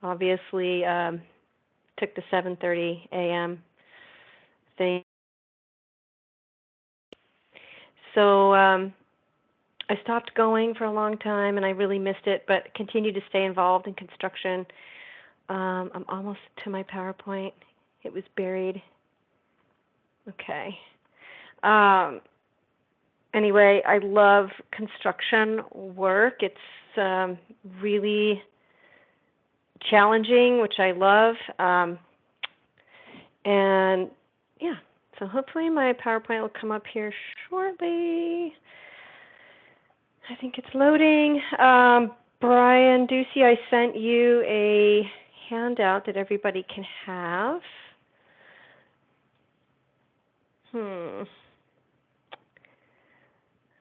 obviously took the 7:30 a.m. thing. So I stopped going for a long time, and I really missed it, but continued to stay involved in construction. I'm almost to my PowerPoint. It was buried. Okay. Um, anyway, I love construction work. It's really challenging, which I love. And yeah, so hopefully my PowerPoint will come up here shortly. I think it's loading. Brian Ducey, I sent you a handout that everybody can have.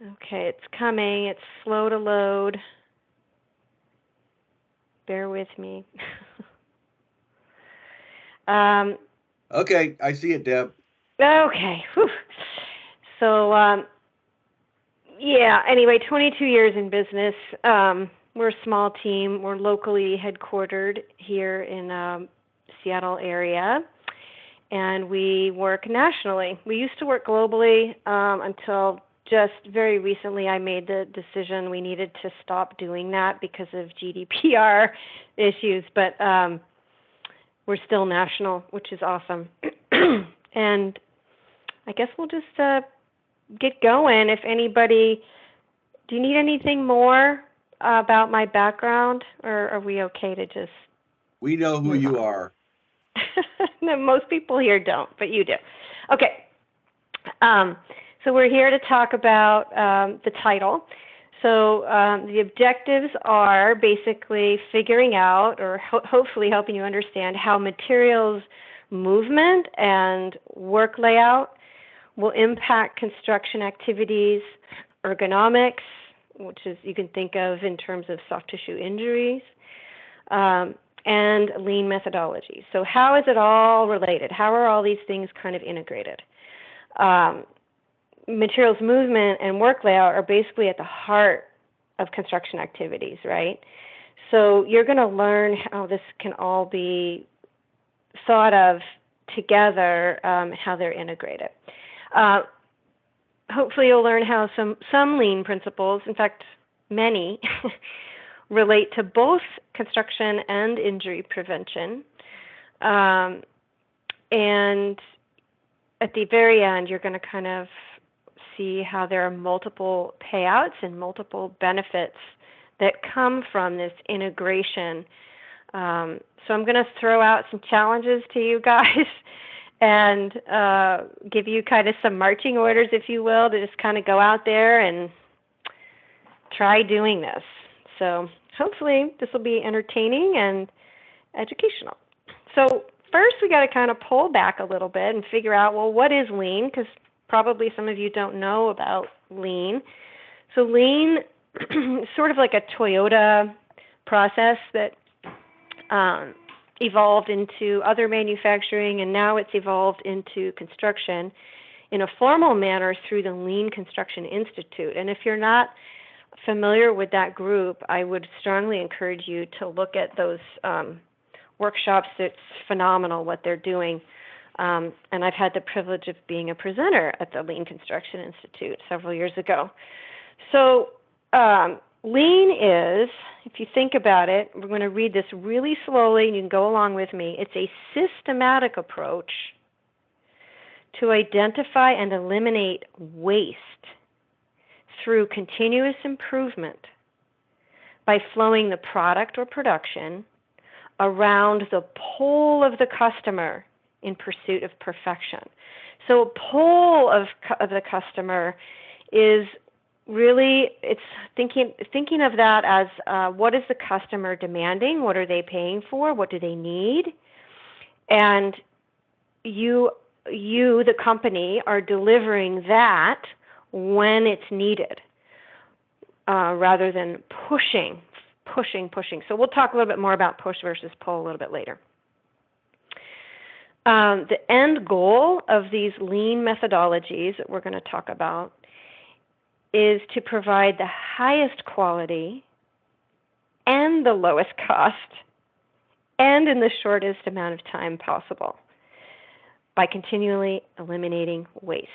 Okay, it's coming. It's slow to load. Bear with me. Okay, I see it, Deb. Okay. Whew. So, yeah, anyway, 22 years in business. We're a small team. We're locally headquartered here in Seattle area, and we work nationally. We used to work globally until just very recently I made the decision we needed to stop doing that because of GDPR issues, but we're still national, which is awesome. And I guess we'll just get going. If anybody, do you need anything more about my background, or are we okay to just We know who move you on? are. No, most people here don't, but you do. Okay. So we're here to talk about the title. So the objectives are basically figuring out, or hopefully helping you understand, how materials movement and work layout will impact construction activities, ergonomics, which is you can think of in terms of soft tissue injuries, and lean methodology. So how is it all related? How are all these things kind of integrated? Materials movement and work layout are basically at the heart of construction activities, right? So you're going to learn how this can all be thought of together, how they're integrated. Hopefully you'll learn how some lean principles, in fact, many, relate to both construction and injury prevention. And at the very end, you're going to kind of see how there are multiple payouts and multiple benefits that come from this integration. So I'm going to throw out some challenges to you guys and give you kind of some marching orders, if you will, to just kind of go out there and try doing this. So hopefully this will be entertaining and educational. So first we got to kind of pull back a little bit and figure out, well, what is lean? Because probably some of you don't know about lean. So lean is sort of like a Toyota process that evolved into other manufacturing, and now it's evolved into construction in a formal manner through the Lean Construction Institute. And if you're not familiar with that group, I would strongly encourage you to look at those workshops. It's phenomenal what they're doing. And I've had the privilege of being a presenter at the Lean Construction Institute several years ago. So lean is, if you think about it, we're going to read this really slowly, and you can go along with me. It's a systematic approach to identify and eliminate waste through continuous improvement by flowing the product or production around the pole of the customer in pursuit of perfection. So a pole of the customer is really, it's thinking of that as what is the customer demanding? What are they paying for? What do they need? And you, the company, are delivering that when it's needed, rather than pushing. So we'll talk a little bit more about push versus pull a little bit later. The end goal of these lean methodologies that we're going to talk about is to provide the highest quality and the lowest cost and in the shortest amount of time possible by continually eliminating waste.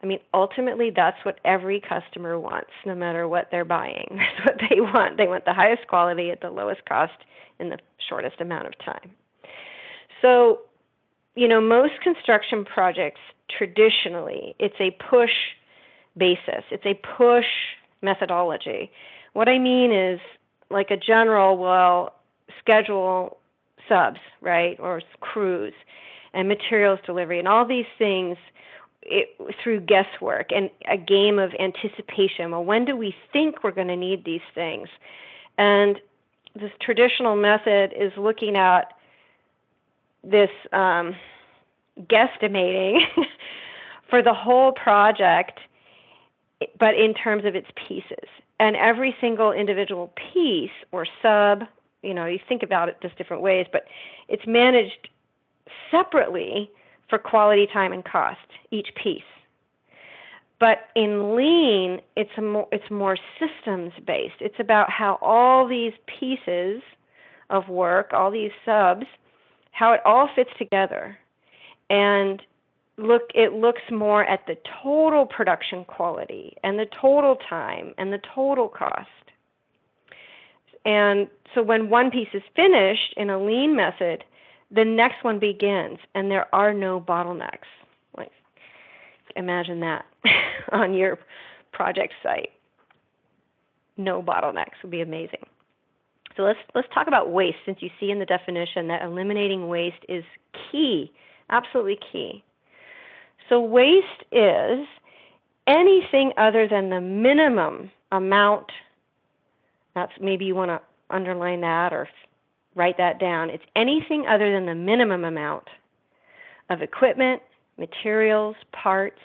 I mean, ultimately, that's what every customer wants, no matter what they're buying. That's what they want. They want the highest quality at the lowest cost in the shortest amount of time. So, most construction projects, traditionally, it's a push basis. It's a push methodology. What I mean is, like a general will schedule subs, right, or crews, and materials delivery, and all these things through guesswork and a game of anticipation. Well, when do we think we're going to need these things? And this traditional method is looking at this guesstimating for the whole project, but in terms of its pieces. And every single individual piece or sub, you think about it just different ways, but it's managed separately for quality, time, and cost, each piece. But in Lean, it's more systems-based. It's about how all these pieces of work, all these subs, how it all fits together. And it looks more at the total production quality and the total time and the total cost. And so when one piece is finished in a Lean method, the next one begins, and there are no bottlenecks. Like, imagine that on your project site. No bottlenecks would be amazing. So let's talk about waste, since you see in the definition that eliminating waste is key, absolutely key. So waste is anything other than the minimum amount. That's, maybe you want to underline that or write that down. It's anything other than the minimum amount of equipment, materials, parts,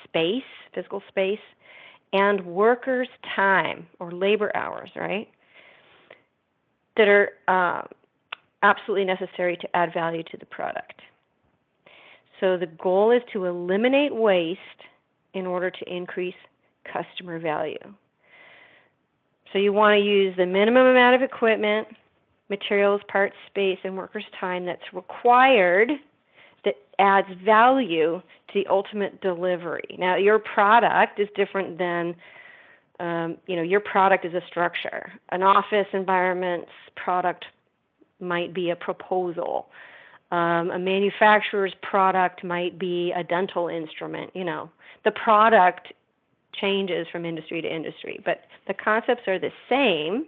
space, physical space, and workers' time or labor hours, right, that are absolutely necessary to add value to the product. So the goal is to eliminate waste in order to increase customer value. So you want to use the minimum amount of equipment, materials, parts, space, and workers' time that's required, that adds value to the ultimate delivery. Now, your product is different than, your product is a structure. An office environment's product might be a proposal. A manufacturer's product might be a dental instrument. The product changes from industry to industry, but the concepts are the same.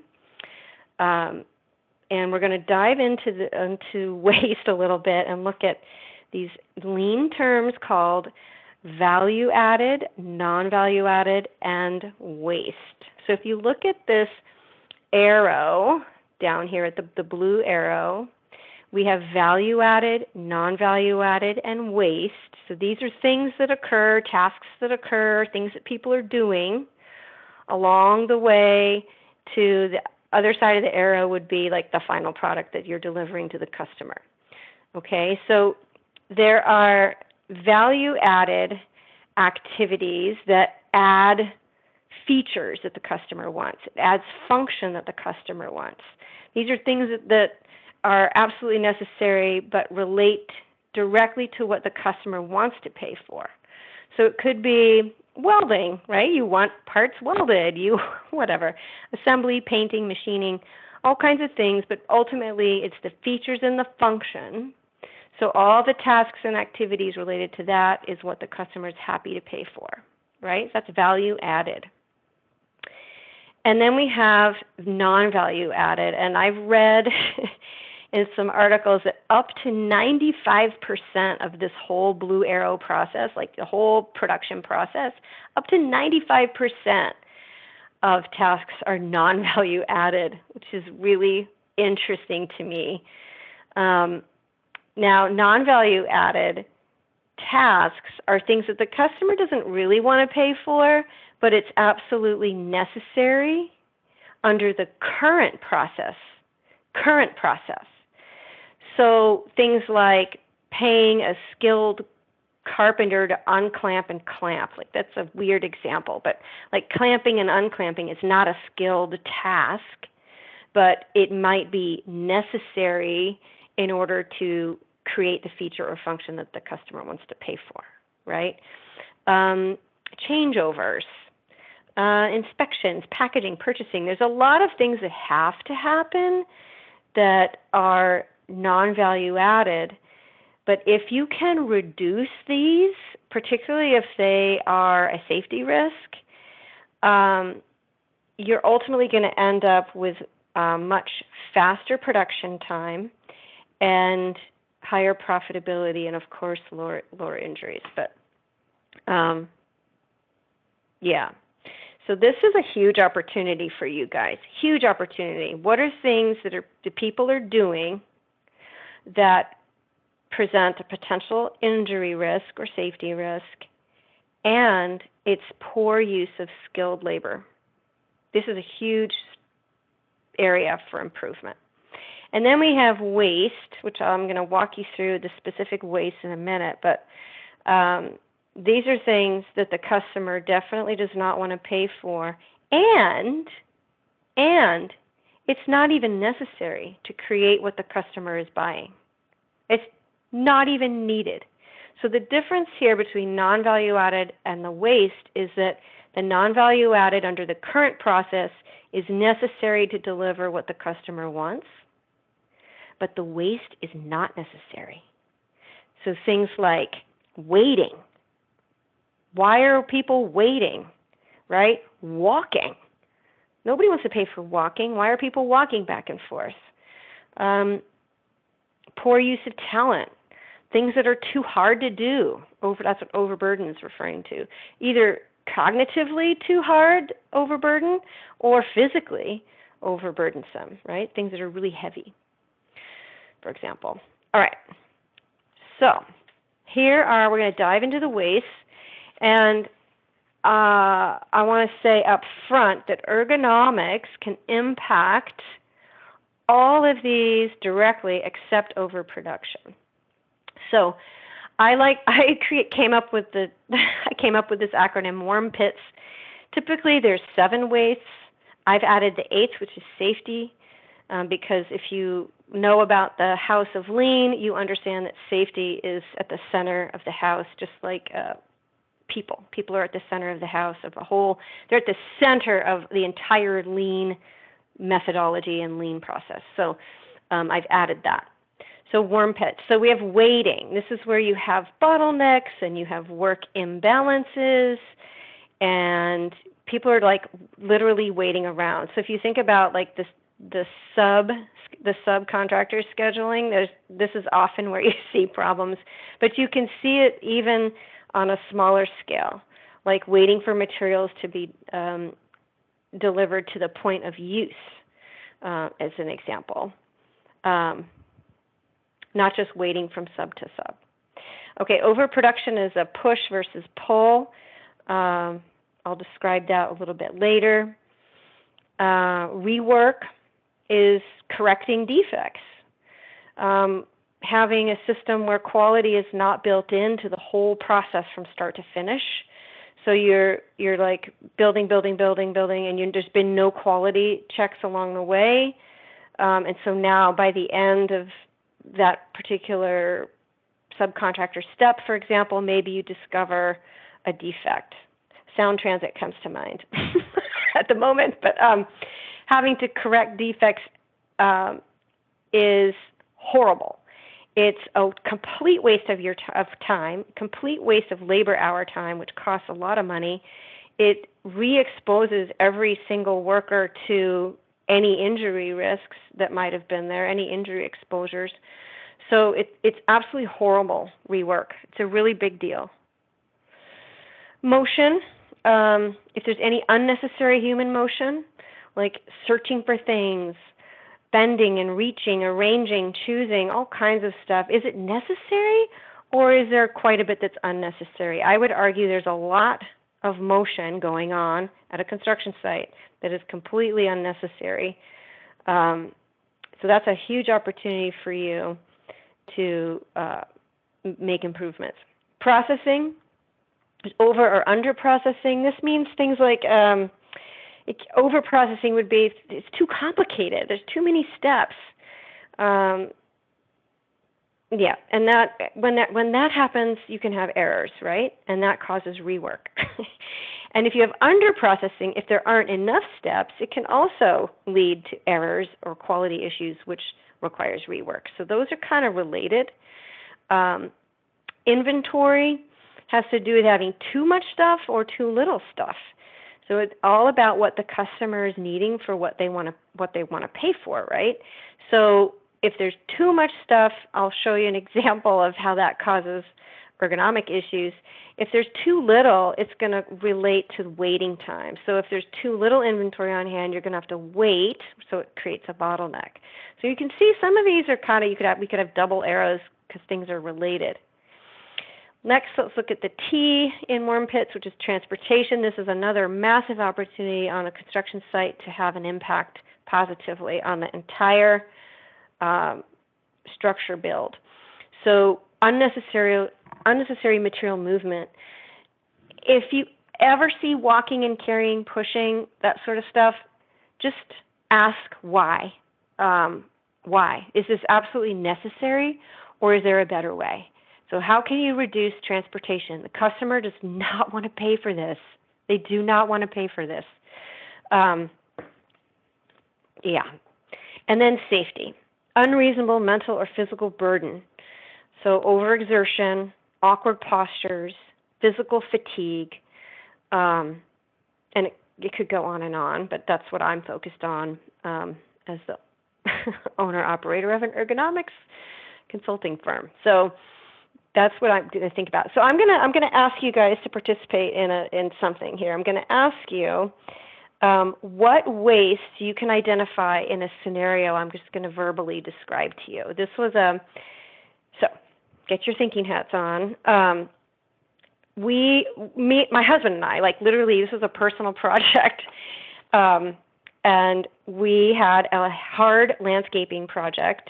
And we're going to dive into waste a little bit and look at these Lean terms called value added, non-value added, and waste. So if you look at this arrow down here at the blue arrow, we have value added, non-value added, and waste. So these are things that occur, tasks that occur, things that people are doing along the way to the other side of the arrow would be like the final product that you're delivering to the customer. Okay, so there are value-added activities that add features that the customer wants. It adds function that the customer wants. These are things that are absolutely necessary but relate directly to what the customer wants to pay for. So it could be welding, right? You want parts welded, whatever. Assembly, painting, machining, all kinds of things, but ultimately it's the features and the function. So all the tasks and activities related to that is what the customer is happy to pay for, right? That's value added. And then we have non-value added, and I've read in some articles that up to 95% of this whole blue arrow process, like the whole production process, up to 95% of tasks are non-value added, which is really interesting to me. Now, non-value added tasks are things that the customer doesn't really want to pay for, but it's absolutely necessary under the current process. So things like paying a skilled carpenter to unclamp and clamp. Like, that's a weird example, but like clamping and unclamping is not a skilled task but it might be necessary in order to create the feature or function that the customer wants to pay for, right? Changeovers, inspections, packaging, purchasing. There's a lot of things that have to happen that are non-value added, but if you can reduce these, particularly if they are a safety risk, you're ultimately going to end up with much faster production time and higher profitability, and of course lower injuries. But yeah, so this is a huge opportunity for you guys. Huge opportunity. What are things that the people are doing that present a potential injury risk or safety risk, and it's poor use of skilled labor? This is a huge area for improvement. And then we have waste, which I'm going to walk you through the specific waste in a minute, but these are things that the customer definitely does not want to pay for, and it's not even necessary to create what the customer is buying. It's not even needed. So the difference here between non-value added and the waste is that the non-value added under the current process is necessary to deliver what the customer wants, but the waste is not necessary. So things like waiting. Why are people waiting, right? Walking. Nobody wants to pay for walking. Why are people walking back and forth? Poor use of talent. Things that are too hard to do. That's what overburden is referring to. Either cognitively too hard, overburden, or physically overburdensome, right? Things that are really heavy, for example. All right. So we're going to dive into the waste. And I want to say up front that ergonomics can impact all of these directly except overproduction. So I came up with this acronym, worm pits. Typically there's 7 wastes. I've added the 8th, which is safety, because if you know about the house of lean, you understand that safety is at the center of the house, just like people. People are at the center of the house of a whole. They're at the center of the entire lean methodology and lean process. So I've added that. So worm pits. So we have waiting. This is where you have bottlenecks and you have work imbalances, and people are like literally waiting around. So if you think about like the subcontractor scheduling, this is often where you see problems, but you can see it even on a smaller scale, like waiting for materials to be delivered to the point of use, as an example. Not just waiting from sub to sub. Okay, overproduction is a push versus pull. I'll describe that a little bit later. Rework is correcting defects. Having a system where quality is not built into the whole process from start to finish. So you're like building, and there's been no quality checks along the way. And so now by the end of that particular subcontractor step, for example, maybe you discover a defect. Sound transit comes to mind at the moment, but having to correct defects is horrible. It's a complete waste of of time, complete waste of labor hour time, which costs a lot of money. It re-exposes every single worker to any injury risks that might have been there, any injury exposures. So it's absolutely horrible rework. It's a really big deal. Motion, if there's any unnecessary human motion, like searching for things, bending and reaching, arranging, choosing, all kinds of stuff, is it necessary, or is there quite a bit that's unnecessary? I would argue there's a lot of motion going on at a construction site that is completely unnecessary. So that's a huge opportunity for you to make improvements. Processing, over or under processing. This means things like Over-processing would be, it's too complicated. There's too many steps. Yeah, and when that happens, you can have errors, right? And that causes rework. And if you have under-processing, if there aren't enough steps, it can also lead to errors or quality issues, which requires rework. So those are kind of related. Inventory has to do with having too much stuff or too little stuff. So it's all about what the customer is needing for what they want to pay for, right? So if there's too much stuff, I'll show you an example of how that causes ergonomic issues. If there's too little, it's going to relate to waiting time. So if there's too little inventory on hand, you're going to have to wait, so it creates a bottleneck. So you can see some of these are kind of, we could have double arrows because things are related. Next, let's look at the T in worm pits, which is transportation. This is another massive opportunity on a construction site to have an impact positively on the entire structure build. So unnecessary material movement. If you ever see walking and carrying, pushing, that sort of stuff, just ask why. Why? Is this absolutely necessary, or is there a better way? So how can you reduce transportation? The customer does not want to pay for this. They do not want to pay for this. Yeah. And then safety. Unreasonable mental or physical burden. So overexertion, awkward postures, physical fatigue, and it could go on, but that's what I'm focused on as the owner-operator of an ergonomics consulting firm. So that's what I'm going to think about. So I'm going to ask you guys to participate in something here. I'm going to ask you what waste you can identify in a scenario I'm just going to verbally describe to you. This was so get your thinking hats on. My husband and I, like literally, this was a personal project, and we had a hard landscaping project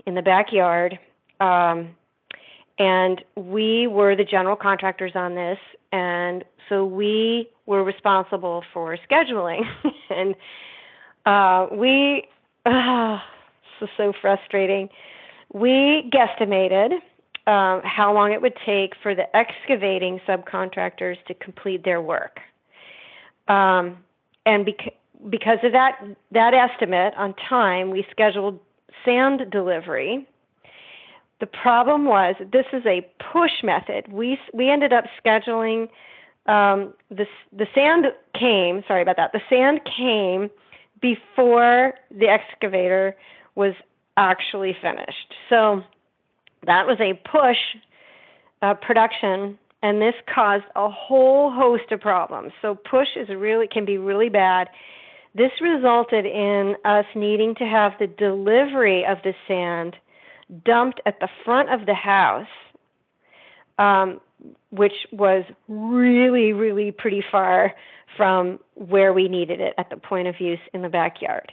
in the backyard, and we were the general contractors on this, and so we were responsible for scheduling. And this is so frustrating. We guesstimated how long it would take for the excavating subcontractors to complete their work. And because of that estimate on time, we scheduled sand delivery. The problem was this is a push method. We ended up scheduling the sand came. Sorry about that. The sand came before the excavator was actually finished. So that was a push production, and this caused a whole host of problems. So push can be really bad. This resulted in us needing to have the delivery of the sand dumped at the front of the house, which was really, really pretty far from where we needed it at the point of use in the backyard.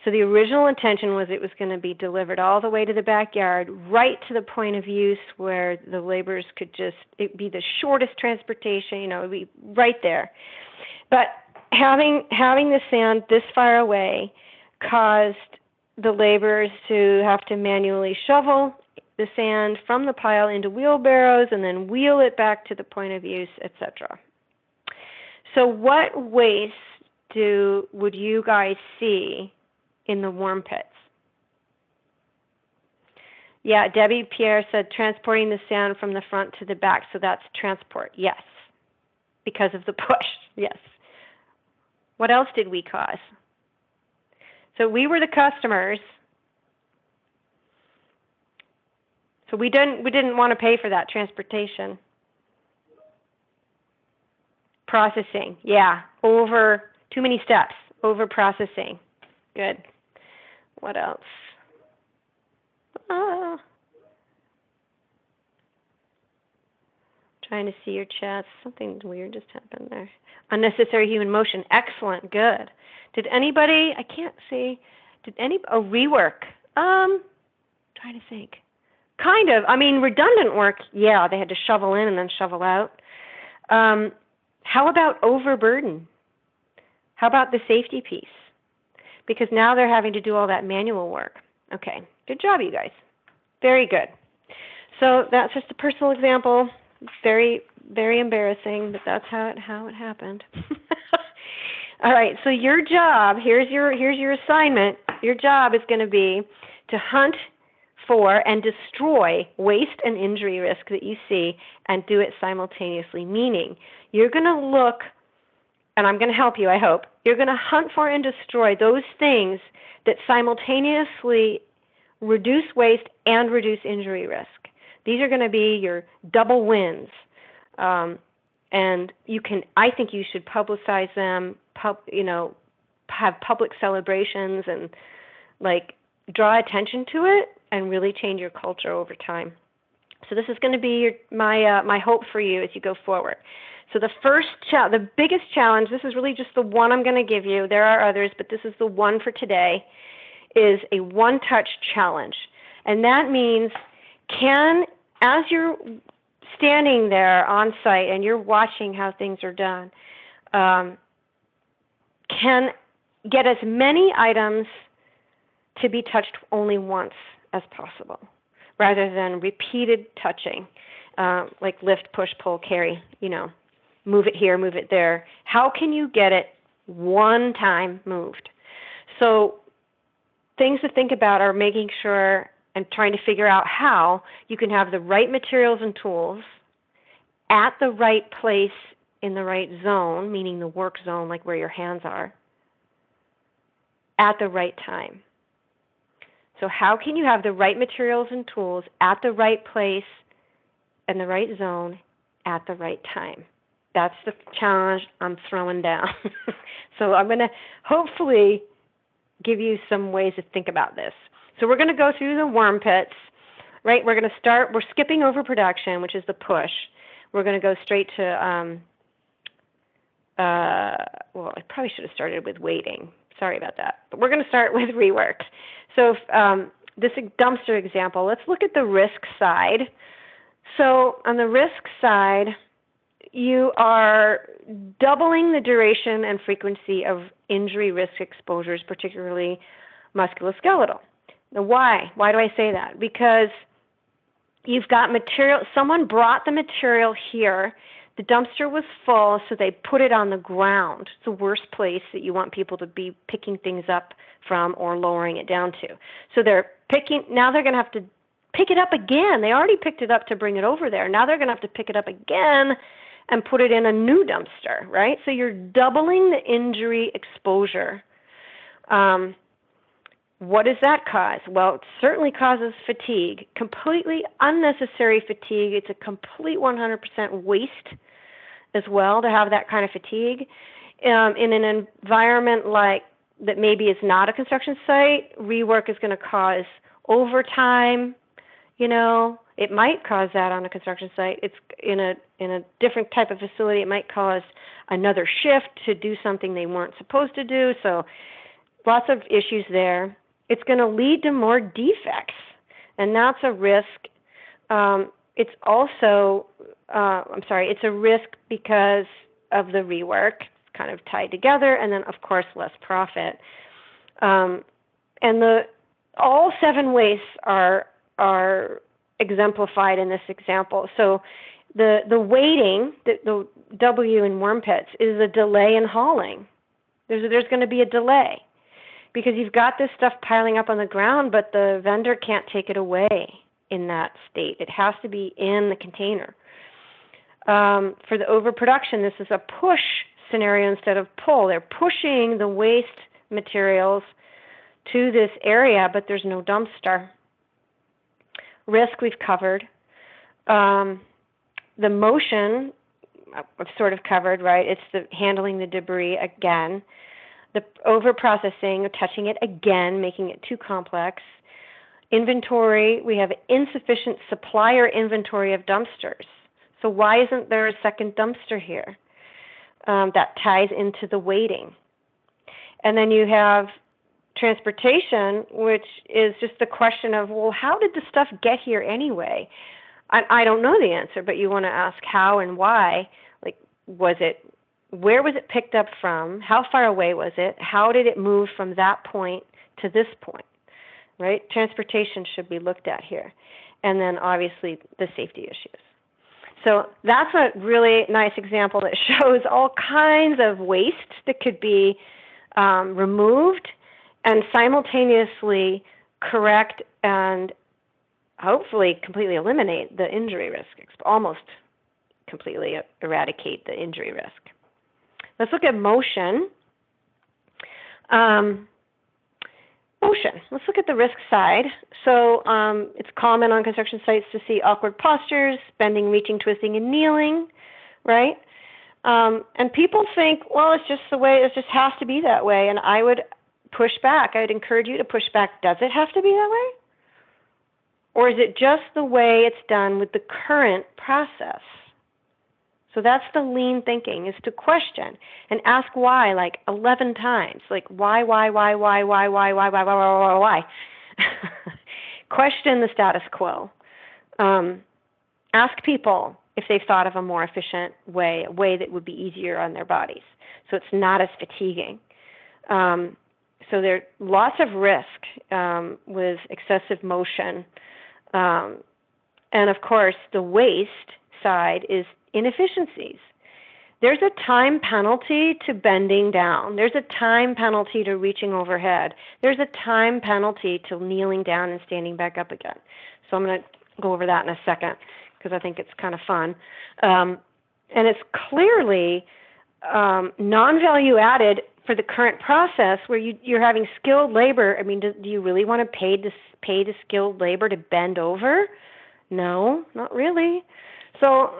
So the original intention was it was going to be delivered all the way to the backyard, right to the point of use where the laborers could it'd be the shortest transportation, it'd be right there. But having the sand this far away caused the laborers to have to manually shovel the sand from the pile into wheelbarrows and then wheel it back to the point of use, etc. So what waste would you guys see in the worm pits? Yeah, Debbie Pierre said transporting the sand from the front to the back, so that's transport, yes, because of the push, yes. What else did we cause? So we were the customers. So we didn't want to pay for that transportation. Processing, yeah, too many steps, over processing. Good. What else? Trying to see your chats. Something weird just happened there. Unnecessary human motion. Excellent. Good. Did anybody? I can't see. Rework? Trying to think. Kind of. I mean, redundant work. Yeah, they had to shovel in and then shovel out. How about overburden? How about the safety piece? Because now they're having to do all that manual work. Okay, good job, you guys. Very good. So that's just a personal example. Very, very embarrassing, but that's how it happened. All right, so your job, here's your assignment. Your job is going to be to hunt for and destroy waste and injury risk that you see and do it simultaneously, meaning you're going to look, and I'm going to help you, I hope, you're going to hunt for and destroy those things that simultaneously reduce waste and reduce injury risk. These are going to be your double wins. And I think you should publicize them, have public celebrations and draw attention to it and really change your culture over time. So this is going to be my hope for you as you go forward. So the biggest challenge, this is really just the one I'm going to give you. There are others, but this is the one for today, is a one-touch challenge. And that means as you're standing there on site and you're watching how things are done, can get as many items to be touched only once as possible, rather than repeated touching, like lift, push, pull, carry, move it here, move it there. How can you get it one time moved? So things to think about are making sure and trying to figure out how you can have the right materials and tools at the right place in the right zone, meaning the work zone, like where your hands are, at the right time. So how can you have the right materials and tools at the right place in the right zone at the right time? That's the challenge I'm throwing down. So I'm going to hopefully give you some ways to think about this. So we're going to go through the worm pits, right? We're skipping over production, which is the push. We're going to go straight to, well, I probably should have started with weighting. Sorry about that. But we're going to start with rework. So this dumpster example, let's look at the risk side. So on the risk side, you are doubling the duration and frequency of injury risk exposures, particularly musculoskeletal. Now, why? Why do I say that? Because you've got material, someone brought the material here, the dumpster was full, so they put it on the ground. It's the worst place that you want people to be picking things up from or lowering it down to. So now they're going to have to pick it up again. They already picked it up to bring it over there. Now they're going to have to pick it up again and put it in a new dumpster, right? So you're doubling the injury exposure. What does that cause? Well, it certainly causes fatigue, completely unnecessary fatigue. It's a complete 100% waste as well to have that kind of fatigue. In an environment like that maybe is not a construction site, rework is going to cause overtime. It might cause that on a construction site. It's in a different type of facility. It might cause another shift to do something they weren't supposed to do. So lots of issues there. It's going to lead to more defects, and that's a risk. It's also, it's a risk because of the rework. It's kind of tied together, and then, of course, less profit. And all 7 wastes are exemplified in this example. So the weighting, the W in worm pits, is a delay in hauling. There's going to be a delay because you've got this stuff piling up on the ground, but the vendor can't take it away in that state. It has to be in the container. For the overproduction, this is a push scenario instead of pull. They're pushing the waste materials to this area, but there's no dumpster. Risk we've covered. The motion I've sort of covered, right? It's the handling the debris again. The overprocessing, touching it again, making it too complex. Inventory, we have insufficient supplier inventory of dumpsters. So why isn't there a second dumpster here? That ties into the weighting. And then you have transportation, which is just the question of, well, how did the stuff get here anyway? I don't know the answer, but you want to ask how and why. Like, was it Where was it picked up from? How far away was it? How did it move from that point to this point, right? Transportation should be looked at here. And then obviously the safety issues. So that's a really nice example that shows all kinds of waste that could be removed and simultaneously correct and hopefully completely eliminate the injury risk, almost completely eradicate the injury risk. Let's look at motion. Motion. Let's look at the risk side. So it's common on construction sites to see awkward postures, bending, reaching, twisting, and kneeling, right? And people think, well, it's just the way, it just has to be that way. And I would push back. I would encourage you to push back. Does it have to be that way? Or is it just the way it's done with the current process? So that's the lean thinking, is to question and ask why like 11 times. Like why? Question the status quo. Ask people if they've thought of a more efficient way, a way that would be easier on their bodies, so it's not as fatiguing. So there's lots of risk with excessive motion. And of course, the waste side is inefficiencies. There's a time penalty to bending down. There's a time penalty to reaching overhead. There's a time penalty to kneeling down and standing back up again. So I'm going to go over that in a second because I think it's kind of fun. And it's clearly non-value added for the current process where you're having skilled labor. I mean, do you really want to pay the skilled labor to bend over? No, not really. So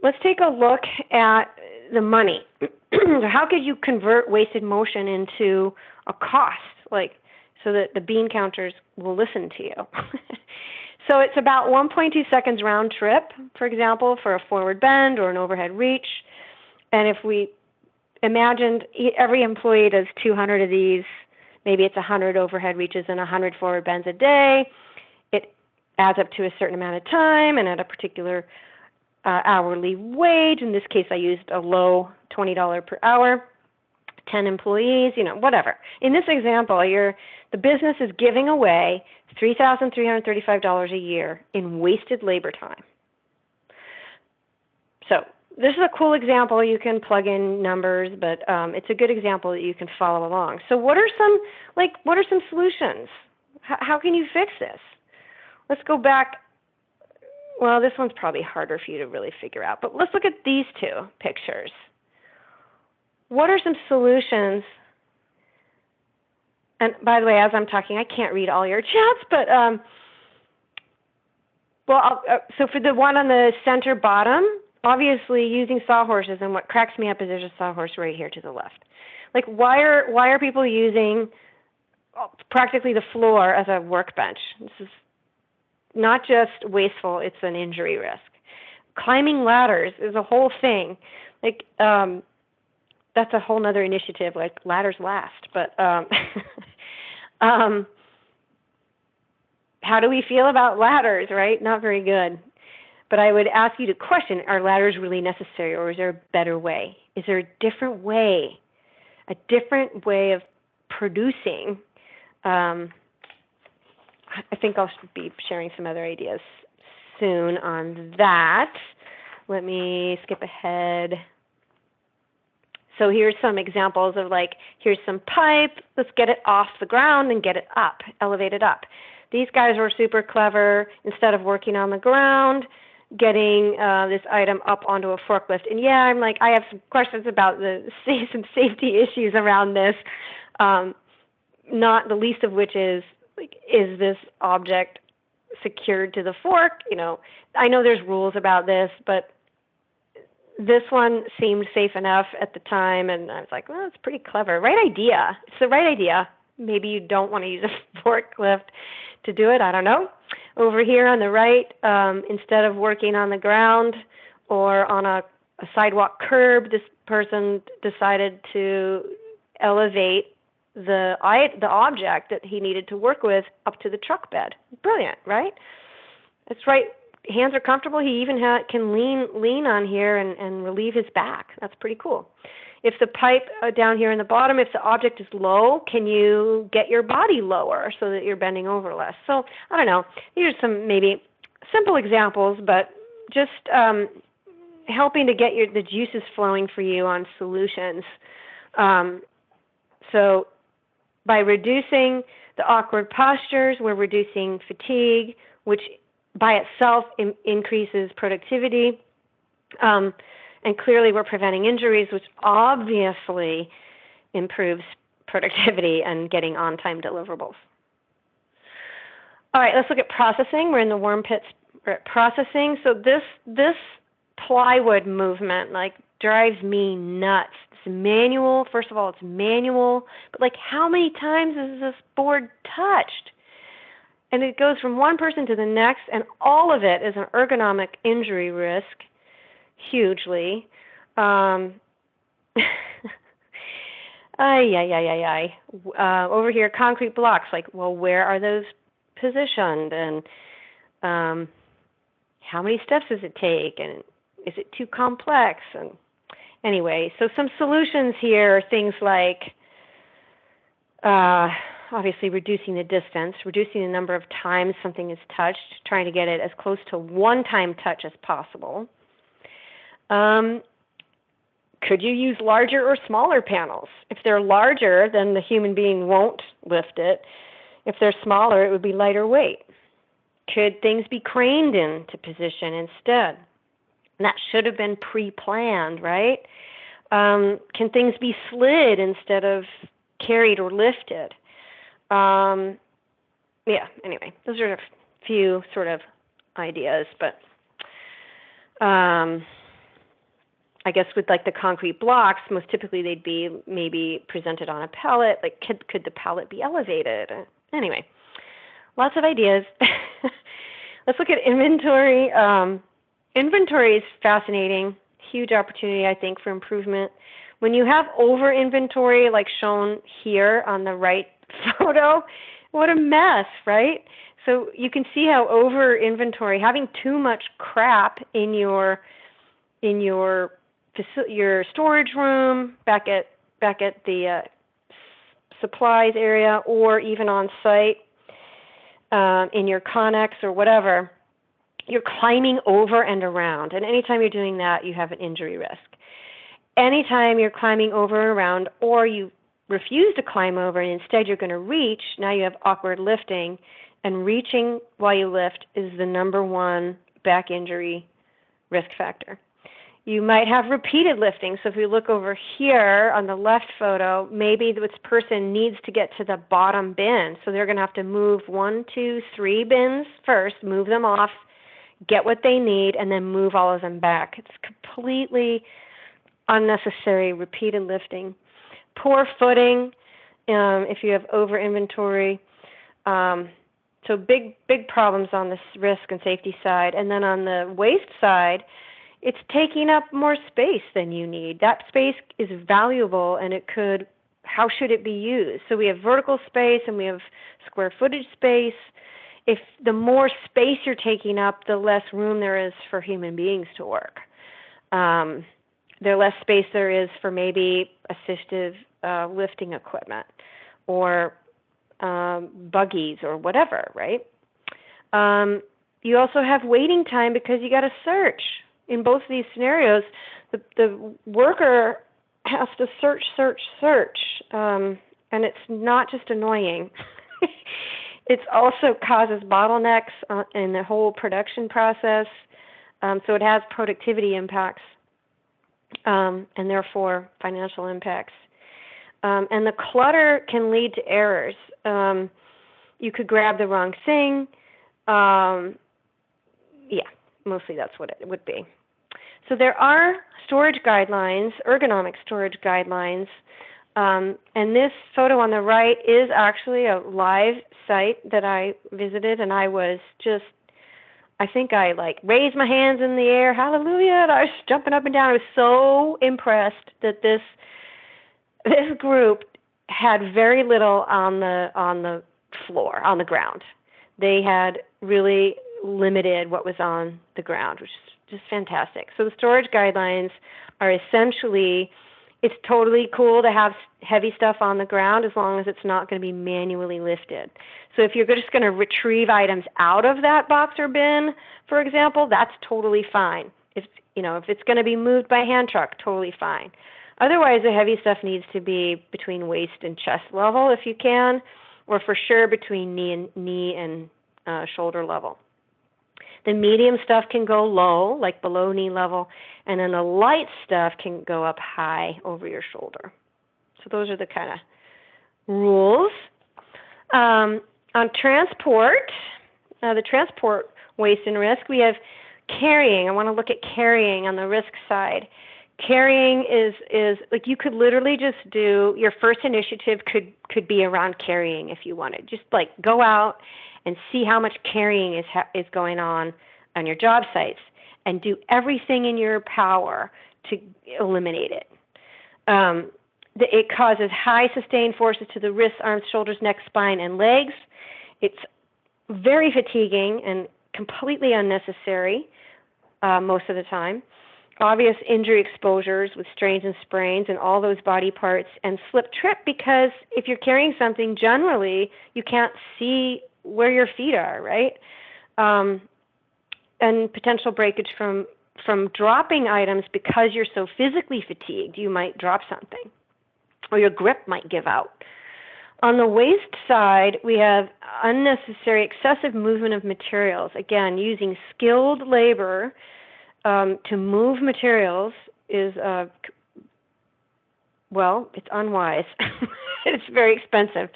let's take a look at the money. How could you convert wasted motion into a cost, like so that the bean counters will listen to you? So it's about 1.2 seconds round trip, for example, for a forward bend or an overhead reach. And if we imagined every employee does 200 of these, maybe it's 100 overhead reaches and 100 forward bends a day, it adds up to a certain amount of time and at a particular hourly wage. In this case, I used a low $20 per hour, 10 employees, whatever. In this example, the business is giving away $3,335 a year in wasted labor time. So this is a cool example. You can plug in numbers, but it's a good example that you can follow along. So what are some solutions? How can you fix this? Let's go back. Well, this one's probably harder for you to really figure out, but let's look at these two pictures. What are some solutions? And by the way, as I'm talking, I can't read all your chats, but so for the one on the center bottom, obviously using sawhorses, and what cracks me up is there's a sawhorse right here to the left. Like why are people using practically the floor as a workbench? This is not just wasteful, it's an injury risk. Climbing ladders is a whole thing. Like that's a whole nother initiative, like ladders last. But how do we feel about ladders, right? Not very good. But I would ask you to question, are ladders really necessary, or is there a better way? Is there a different way of producing? I think I'll be sharing some other ideas soon on that. Let me skip ahead. So here's some examples of here's some pipe. Let's get it off the ground and get it up, elevate it up. These guys were super clever. Instead of working on the ground, getting this item up onto a forklift. And yeah, I have some questions about some safety issues around this, not the least of which is this object secured to the fork? I know there's rules about this, but this one seemed safe enough at the time, and I was like, well, it's pretty clever. Right idea. It's the right idea. Maybe you don't want to use a forklift to do it. I don't know. Over here on the right, instead of working on the ground or on a sidewalk curb, this person decided to elevate the object that he needed to work with up to the truck bed. Brilliant, right? It's right hands are comfortable. He even can lean on here and relieve his back. That's pretty cool. If the pipe down here in the bottom, if the object is low, can you get your body lower so that you're bending over less? So I don't know. These are some maybe simple examples, but just helping to get the juices flowing for you on solutions. So by reducing the awkward postures, we're reducing fatigue, which by itself increases productivity. And clearly we're preventing injuries, which obviously improves productivity and getting on-time deliverables. All right, let's look at processing. We're in the worm pits. We're at processing. So this plywood movement drives me nuts. It's manual. First of all, it's manual. But how many times is this board touched? And it goes from one person to the next, and all of it is an ergonomic injury risk, hugely. Over here, concrete blocks. Where are those positioned? And how many steps does it take? And is it too complex? And anyway, so some solutions here are things like obviously reducing the distance, reducing the number of times something is touched, trying to get it as close to one-time touch as possible. Could you use larger or smaller panels? If they're larger, then the human being won't lift it. If they're smaller, it would be lighter weight. Could things be craned into position instead? And that should have been pre-planned, right? Can things be slid instead of carried or lifted? Anyway, those are a few sort of ideas, but I guess with the concrete blocks, most typically they'd be maybe presented on a pallet. Could the pallet be elevated? Anyway, lots of ideas. Let's look at inventory. Inventory is fascinating, huge opportunity, I think, for improvement. When you have over inventory, like shown here on the right photo, what a mess, right? So you can see how over inventory, having too much crap in your storage room, back at the supplies area, or even on site in your Connex or whatever, you're climbing over and around. And anytime you're doing that, you have an injury risk. Anytime you're climbing over and around, or you refuse to climb over and instead you're going to reach, now you have awkward lifting. And reaching while you lift is the #1 back injury risk factor. You might have repeated lifting. So if you look over here on the left photo, maybe this person needs to get to the bottom bin. So they're going to have to move 1, 2, 3 bins first, move them off, get what they need, and then move all of them back. It's completely unnecessary repeated lifting. Poor footing if you have over inventory. So big problems on the risk and safety side. And then on the waste side, it's taking up more space than you need. That space is valuable, and how should it be used? So we have vertical space and we have square footage space. If the more space you're taking up, the less room there is for human beings to work. The less space there is for maybe assistive lifting equipment or buggies or whatever, right? You also have waiting time because you got to search. In both of these scenarios, the worker has to search, and it's not just annoying. It also causes bottlenecks in the whole production process, so it has productivity impacts and therefore financial impacts. And the clutter can lead to errors. You could grab the wrong thing. Mostly that's what it would be. So there are storage guidelines, ergonomic storage guidelines, and this photo on the right is actually a live site that I visited, and I was just, I think I raised my hands in the air, hallelujah, and I was jumping up and down. I was so impressed that this group had very little on the floor, on the ground. They had really limited what was on the ground, which is just fantastic. So the storage guidelines are essentially, it's totally cool to have heavy stuff on the ground as long as it's not going to be manually lifted. So if you're just going to retrieve items out of that box or bin, for example, that's totally fine. If it's going to be moved by hand truck, totally fine. Otherwise, the heavy stuff needs to be between waist and chest level if you can, or for sure between knee and shoulder level. The medium stuff can go low, like below knee level, and then the light stuff can go up high over your shoulder. So those are the kind of rules. On transport, the transport waste and risk, we have carrying. I want to look at carrying on the risk side. Carrying is like you could literally just do, your first initiative could be around carrying if you wanted. Just like go out and see how much carrying is going on your job sites and do everything in your power to eliminate it. It causes high sustained forces to the wrists, arms, shoulders, neck, spine, and legs. It's very fatiguing and completely unnecessary most of the time. Obvious injury exposures with strains and sprains and all those body parts, and slip trip, because if you're carrying something, generally you can't see where your feet are, right? And potential breakage from dropping items because you're so physically fatigued. You might drop something, or your grip might give out. On the waste side, we have unnecessary excessive movement of materials. Again, using skilled labor to move materials is, it's unwise. It's very expensive.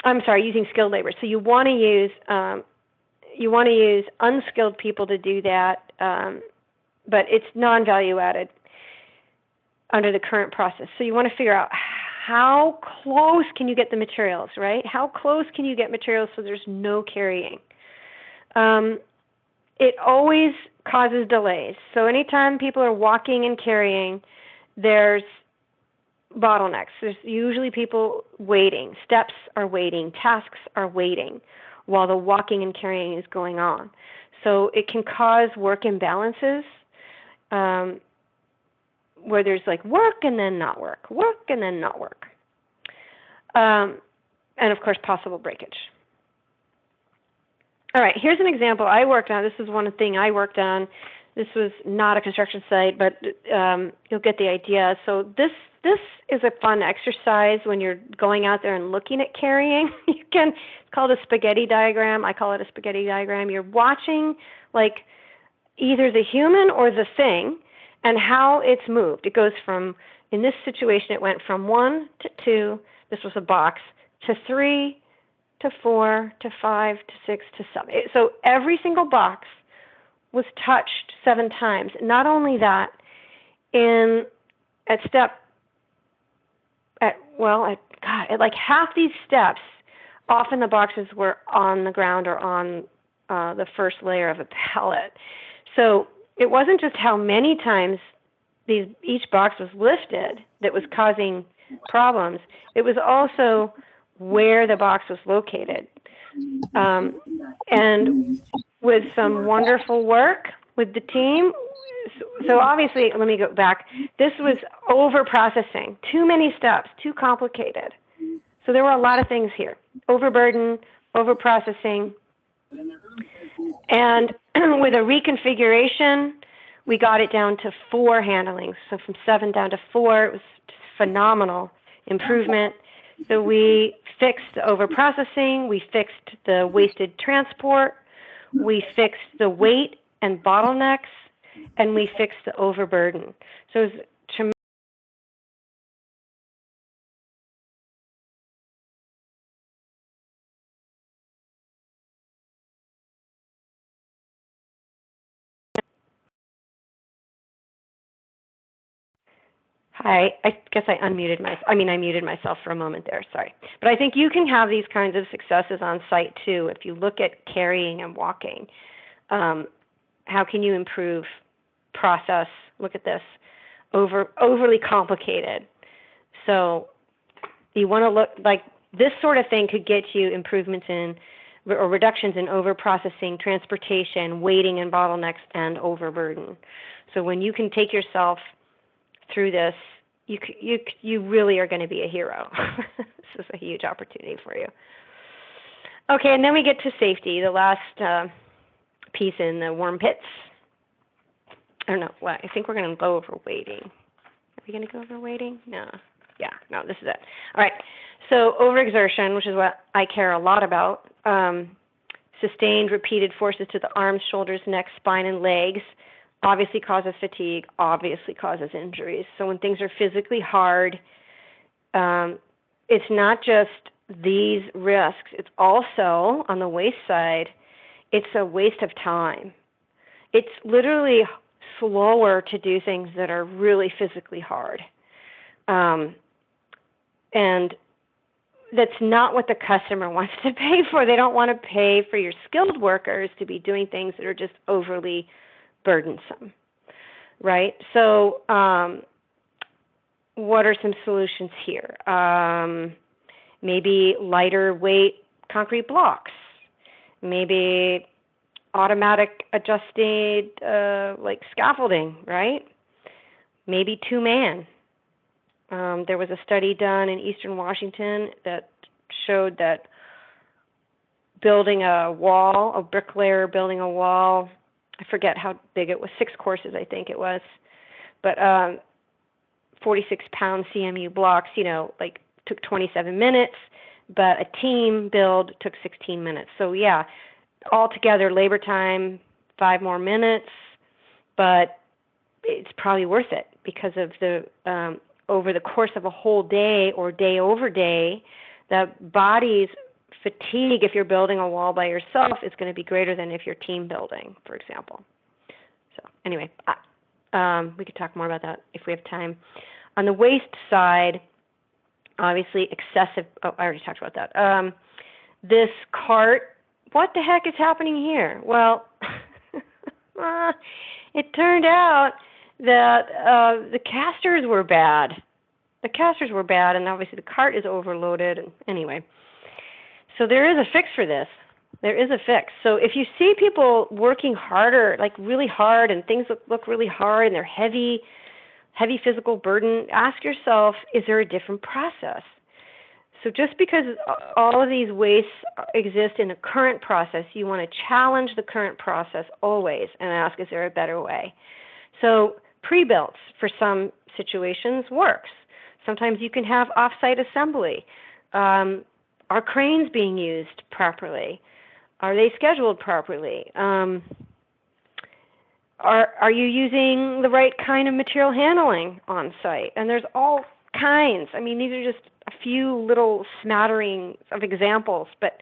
Using skilled labor. So you want to use unskilled people to do that, but it's non-value added under the current process. So you want to figure out how close can you get the materials, right? How close can you get materials so there's no carrying? It always causes delays. So anytime people are walking and carrying, there's bottlenecks. There's usually people waiting. Steps are waiting. Tasks are waiting while the walking and carrying is going on. So it can cause work imbalances where there's like work and then not work, work and then not work. And of course, possible breakage. All right, here's an example I worked on. This is one thing I worked on. This was not a construction site, but you'll get the idea. So this is a fun exercise when you're going out there and looking at carrying. It's called a spaghetti diagram. I call it a spaghetti diagram. You're watching like either the human or the thing and how it's moved. It goes from, in this situation, it went from 1 to 2, this was a box, to 3, to 4, to 5, to 6, to 7. So every single box was touched 7 times. Not only that, at like half these steps, often the boxes were on the ground or on the first layer of a pallet. So it wasn't just how many times each box was lifted that was causing problems. It was also where the box was located. And with some wonderful work with the team, so obviously, let me go back. This was over-processing, too many steps, too complicated. So there were a lot of things here, overburden, over-processing. And with a reconfiguration, we got it down to 4 handlings. So from 7 down to 4, it was just phenomenal improvement. So we fixed the over-processing, we fixed the wasted transport, we fixed the weight and bottlenecks, and we fixed the overburden. So it was tremendous. Hi, I guess I muted myself for a moment there, sorry. But I think you can have these kinds of successes on site too. If you look at carrying and walking, how can you improve process? Look at this, overly complicated. So you want to look like this sort of thing could get you improvements in or reductions in overprocessing, transportation, waiting and bottlenecks, and overburden. So when you can take yourself through this, you really are going to be a hero. This is a huge opportunity for you. Okay, and then we get to safety, the last piece in the warm pits. I don't know. Well, I think we're going to go over waiting. Are we going to go over waiting? No. Yeah, no, this is it. All right. So overexertion, which is what I care a lot about, sustained repeated forces to the arms, shoulders, neck, spine, and legs obviously causes fatigue, obviously causes injuries. So when things are physically hard, it's not just these risks. It's also, on the waste side, it's a waste of time. It's literally slower to do things that are really physically hard. And that's not what the customer wants to pay for. They don't want to pay for your skilled workers to be doing things that are just overly burdensome, right? So what are some solutions here? Maybe lighter weight concrete blocks, maybe automatic adjusted like scaffolding, right? Maybe two-man. There was a study done in Eastern Washington that showed that building a wall, a bricklayer building a wall, I forget how big it was, 6 courses I think it was, but 46-pound CMU blocks, like took 27 minutes, but a team build took 16 minutes. So yeah, altogether labor time, 5 more minutes, but it's probably worth it because of the over the course of a whole day or day over day, the body's fatigue if you're building a wall by yourself is going to be greater than if you're team building, for example. So anyway, we could talk more about that if we have time. On the waste side, obviously excessive, I already talked about that. This cart, what the heck is happening here? Well, it turned out that the casters were bad. The casters were bad, and obviously the cart is overloaded. And anyway, so there is a fix for this. There is a fix. So if you see people working harder, like really hard, and things look really hard, and they're heavy physical burden, ask yourself, is there a different process? So just because all of these wastes exist in the current process, you want to challenge the current process always and ask, is there a better way? So pre-builts for some situations works. Sometimes you can have off-site assembly. Are cranes being used properly? Are they scheduled properly? Are you using the right kind of material handling on site? And there's all kinds. I mean, these are just a few little smatterings of examples, but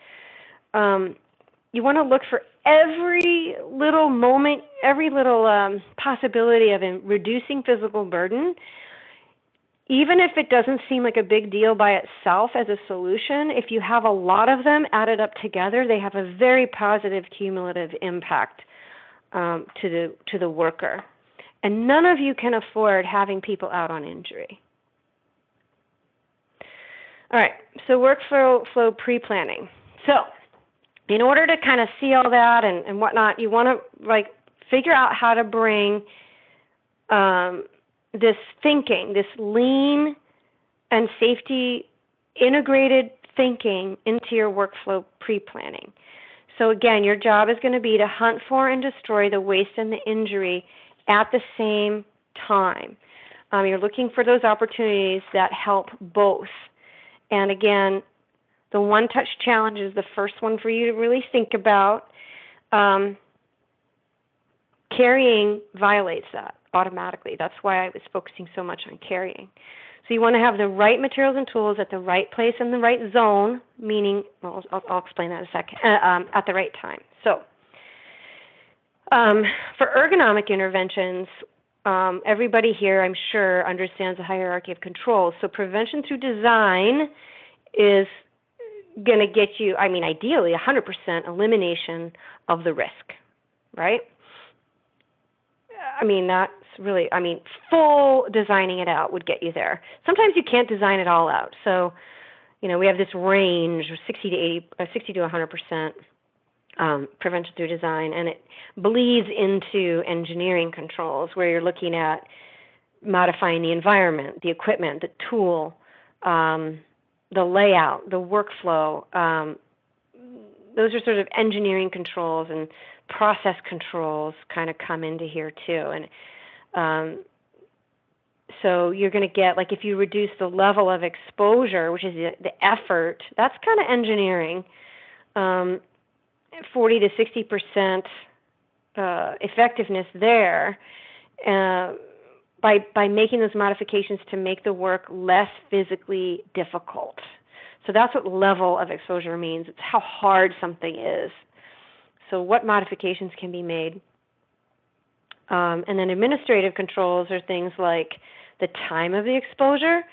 you want to look for every little moment, every little possibility of reducing physical burden. Even if it doesn't seem like a big deal by itself as a solution, if you have a lot of them added up together, they have a very positive cumulative impact to the worker. And none of you can afford having people out on injury. All right, so workflow pre-planning. So in order to kind of see all that and whatnot, you want to figure out how to bring this thinking, this lean and safety integrated thinking into your workflow pre-planning. So again, your job is going to be to hunt for and destroy the waste and the injury at the same time. You're looking for those opportunities that help both. And again, the one-touch challenge is the first one for you to really think about. Carrying violates that automatically. That's why I was focusing so much on carrying. So you want to have the right materials and tools at the right place and the right zone, meaning, well, I'll explain that in a second, at the right time. So for ergonomic interventions, everybody here, I'm sure, understands the hierarchy of controls. So prevention through design is going to get you, I mean, ideally, 100% elimination of the risk, right? I mean, that's really, full designing it out would get you there. Sometimes you can't design it all out. So We have this range of 60 to 60 to 100% prevention through design, and it bleeds into engineering controls where you're looking at modifying the environment, the equipment, the tool, the layout, the workflow. Those are sort of engineering controls, and process controls kind of come into here too. And so you're going to get, like, if you reduce the level of exposure, which is the effort, that's kind of engineering. 40 to 60% effectiveness there by making those modifications to make the work less physically difficult. So that's what level of exposure means. It's how hard something is. So what modifications can be made? And then administrative controls are things like the time of the exposure.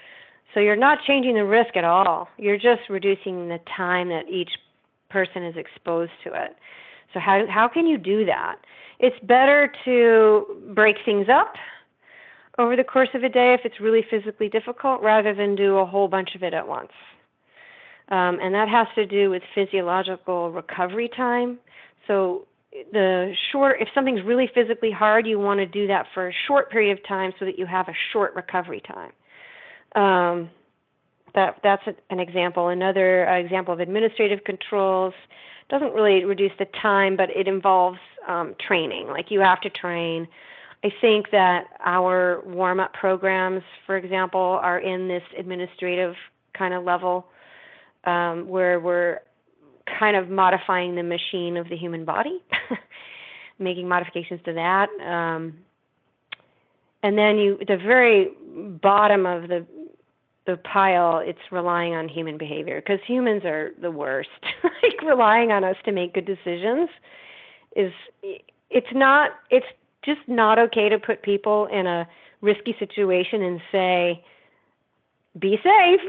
So you're not changing the risk at all. You're just reducing the time that each person is exposed to it. So how can you do that? It's better to break things up over the course of a day if it's really physically difficult, rather than do a whole bunch of it at once. And that has to do with physiological recovery time. So if something's really physically hard, you want to do that for a short period of time so that you have a short recovery time. That's an example. Another example of administrative controls doesn't really reduce the time, but it involves training. Like, you have to train. I think that our warm-up programs, for example, are in this administrative kind of level where we're kind of modifying the machine of the human body, making modifications to that. And then the very bottom of the pile, it's relying on human behavior, because humans are the worst. Like, relying on us to make good decisions it's just not okay to put people in a risky situation and say, be safe.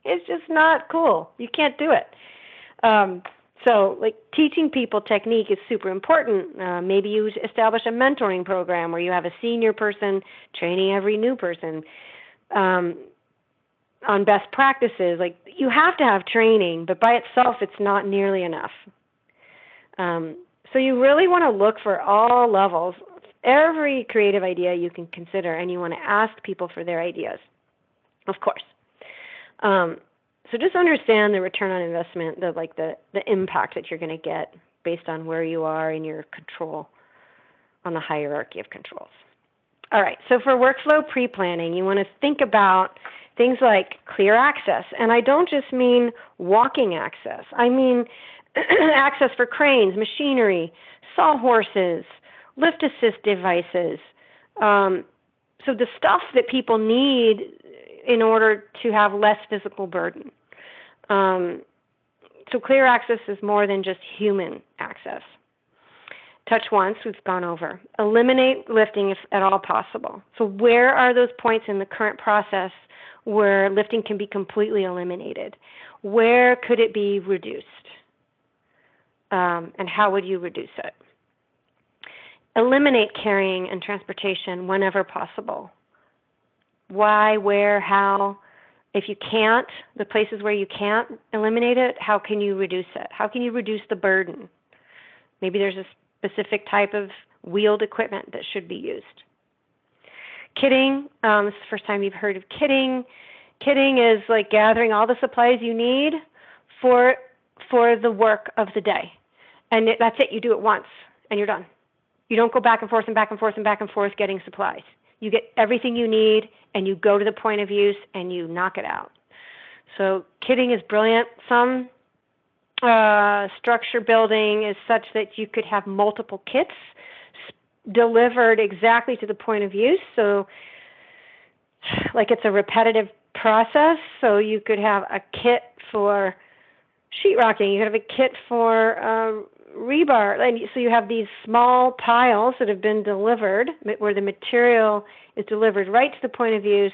It's just not cool. You can't do it. So, like, teaching people technique is super important. Maybe you establish a mentoring program where you have a senior person training every new person on best practices. Like, you have to have training, but by itself, it's not nearly enough. So you really want to look for all levels, every creative idea you can consider, and you want to ask people for their ideas, of course. So just understand the return on investment, the impact that you're going to get based on where you are in your control on the hierarchy of controls. All right, so for workflow pre-planning, you want to think about things like clear access. And I don't just mean walking access. I mean access for cranes, machinery, sawhorses, lift assist devices. So the stuff that people need in order to have less physical burden. So clear access is more than just human access. Touch once, we've gone over. Eliminate lifting if at all possible. So where are those points in the current process where lifting can be completely eliminated? Where could it be reduced? And how would you reduce it? Eliminate carrying and transportation whenever possible. Why, where, how? If you can't, the places where you can't eliminate it, how can you reduce it? How can you reduce the burden? Maybe there's a specific type of wheeled equipment that should be used. Kitting, this is the first time you've heard of kitting. Kitting is like gathering all the supplies you need for the work of the day. And that's it. You do it once, and you're done. You don't go back and forth and back and forth and back and forth getting supplies. You get everything you need, and you go to the point of use, and you knock it out. So kitting is brilliant. Some structure building is such that you could have multiple kits delivered exactly to the point of use. So like it's a repetitive process. So you could have a kit for sheetrocking. You could have a kit for rebar. And so you have these small piles that have been delivered where the material is delivered right to the point of use,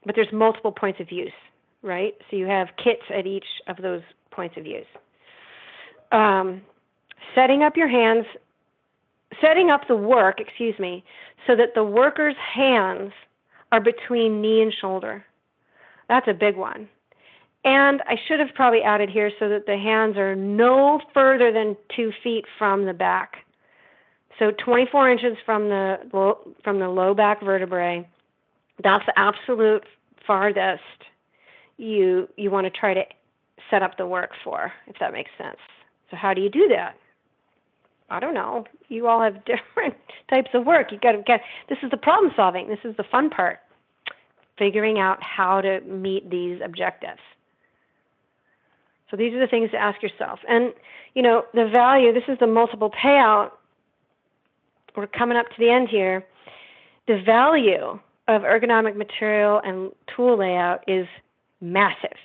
but there's multiple points of use, right? So you have kits at each of those points of use. Setting up the work, so that the worker's hands are between knee and shoulder. That's a big one. And I should have probably added here so that the hands are no further than 2 feet from the back. So 24 inches from the low back vertebrae. That's the absolute farthest you want to try to set up the work for, if that makes sense. So how do you do that? I don't know. You all have different types of work. You got to get. This is the problem solving. This is the fun part. Figuring out how to meet these objectives. So these are the things to ask yourself. And the value. This is the multiple payout. We're coming up to the end here. The value of ergonomic material and tool layout is massive.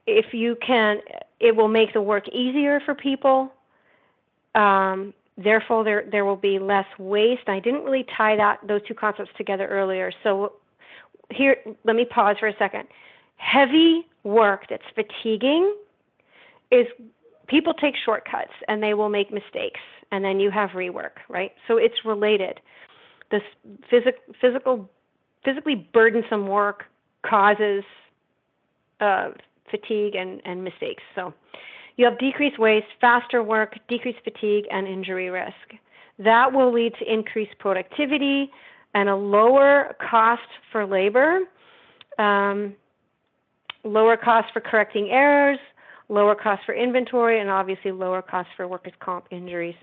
If you can, it will make the work easier for people. Therefore, there will be less waste. I didn't really tie those two concepts together earlier. So here, let me pause for a second. Heavy work that's fatiguing is people take shortcuts and they will make mistakes, and then you have rework, right? So it's related. This physically burdensome work causes fatigue and mistakes. So you have decreased waste, faster work, decreased fatigue, and injury risk. That will lead to increased productivity and a lower cost for labor, lower cost for correcting errors, lower cost for inventory, and obviously lower cost for workers' comp injuries.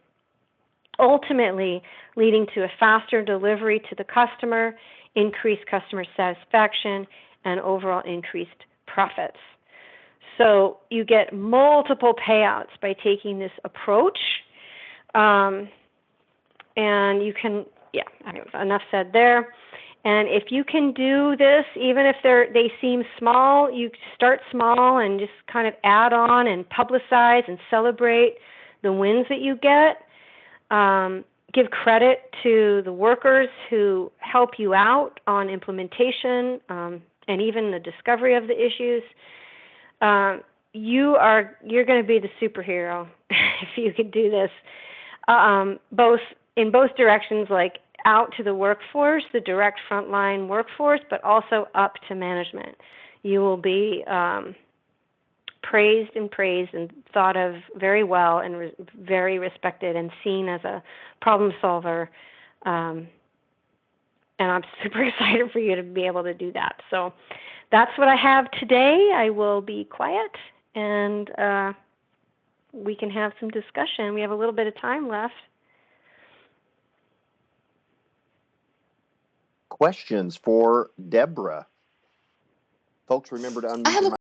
Ultimately leading to a faster delivery to the customer, increased customer satisfaction, and overall increased profits. So you get multiple payouts by taking this approach. And you can, enough said there. And if you can do this, even if they seem small, you start small and just kind of add on and publicize and celebrate the wins that you get. Give credit to the workers who help you out on implementation and even the discovery of the issues. You're going to be the superhero if you could do this, both in both directions, like out to the workforce, the direct frontline workforce, but also up to management. You will be praised and thought of very well and very respected and seen as a problem solver. And I'm super excited for you to be able to do that. So that's what I have today. I will be quiet and we can have some discussion. We have a little bit of time left. Questions for Deborah? Folks, remember to unmute your mic.